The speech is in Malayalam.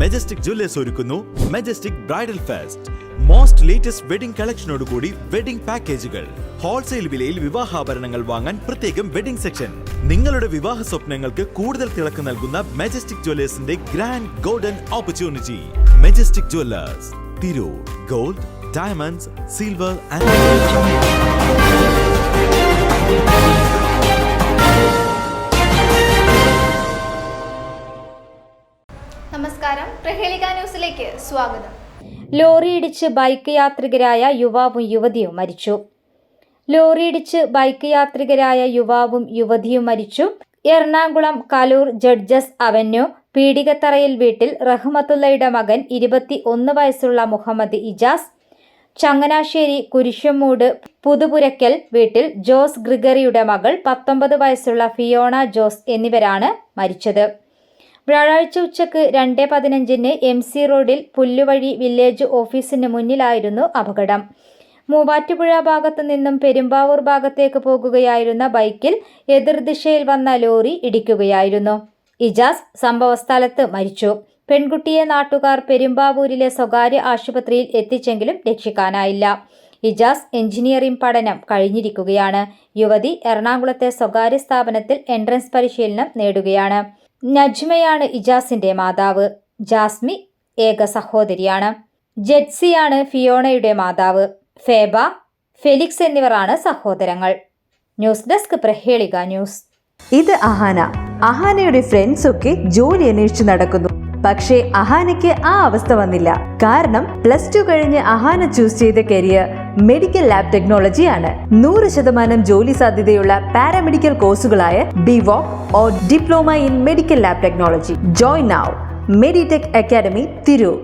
മെജസ്റ്റിക് ജ്വല്ലേഴ്സ് ഒരുക്കുന്നു Majestic bridal fest. Most latest wedding കളക്ഷനോടുകൂടി വെഡിംഗ് പാക്കേജുകൾ. ഹോൾസെയിൽ വിലയിൽ വിവാഹാഭരണങ്ങൾ വാങ്ങാൻ പ്രത്യേകം വെഡിംഗ് സെക്ഷൻ. നിങ്ങളുടെ വിവാഹ സ്വപ്നങ്ങൾക്ക് കൂടുതൽ തിളക്കം നൽകുന്ന മെജസ്റ്റിക് ജ്വല്ലേഴ്സിന്റെ grand golden opportunity. Majestic jewellers, Tirur. Gold, diamonds, silver and നമസ്കാരം, പ്രഹേളിക ന്യൂസിലേക്ക് സ്വാഗതം. ലോറിയിടിച്ച് ബൈക്ക് യാത്രികരായ യുവാവും യുവതിയും മരിച്ചു. ലോറിയിടിച്ച് ബൈക്ക് യാത്രികരായ യുവാവും യുവതിയും മരിച്ചു. എറണാകുളം കലൂർ ജഡ്ജസ് അവന്യൂ പീടികത്തറയിൽ വീട്ടിൽ റഹ്മത്തുള്ളയുടെ മകൻ 21 വയസ്സുള്ള മുഹമ്മദ് ഇജാസ്, ചങ്ങനാശ്ശേരി കുരിശുമൂട് പുതുപുരയ്ക്കൽ വീട്ടിൽ ജോസ് ഗ്രിഗറിയുടെ മകൾ 19 വയസ്സുള്ള ഫിയോണ ജോസ് എന്നിവരാണ് മരിച്ചത്. വ്യാഴാഴ്ച ഉച്ചയ്ക്ക് 2:15 MC റോഡിൽ പുല്ലുവഴി വില്ലേജ് ഓഫീസിന് മുന്നിലായിരുന്നു അപകടം. മൂവാറ്റുപുഴ ഭാഗത്തു നിന്നും പെരുമ്പാവൂർ ഭാഗത്തേക്ക് പോകുകയായിരുന്ന ബൈക്കിൽ എതിർദിശയിൽ വന്ന ലോറി ഇടിക്കുകയായിരുന്നു. ഇജാസ് സംഭവസ്ഥലത്ത് മരിച്ചു. പെൺകുട്ടിയെ നാട്ടുകാർ പെരുമ്പാവൂരിലെ സ്വകാര്യ ആശുപത്രിയിൽ എത്തിച്ചെങ്കിലും രക്ഷിക്കാനായില്ല. ഇജാസ് എഞ്ചിനീയറിംഗ് പഠനം കഴിഞ്ഞിരിക്കുകയാണ്. യുവതി എറണാകുളത്തെ സ്വകാര്യ സ്ഥാപനത്തിൽ എൻട്രൻസ് പരിശീലനം നേടുകയാണ്. നജ്മയാണ് ഇജാസിന്റെ മാതാവ്. ജാസ്മി ഏക സഹോദരിയാണ്. ജെറ്റ്സിയാണ് ഫിയോണയുടെ മാതാവ്. ഫേബ, ഫെലിക്സ് എന്നിവരാണ് സഹോദരങ്ങൾ. News desk, Prahelika news. ഇത് അഹാനയുടെ ഫ്രണ്ട്സ് ഒക്കെ ജോലി അന്വേഷിച്ച് നടക്കുന്നു. പക്ഷേ അഹാനയ്ക്ക് ആ അവസ്ഥ വന്നില്ല. കാരണം +2 കഴിഞ്ഞ് അഹാന ചൂസ് ചെയ്ത കരിയർ മെഡിക്കൽ ലാബ് ടെക്നോളജി ആണ്. 100% ജോലി സാധ്യതയുള്ള പാരാമെഡിക്കൽ കോഴ്സുകളായ BVOC or diploma in medical lab technology. Join now. Meditech academy, Tirur.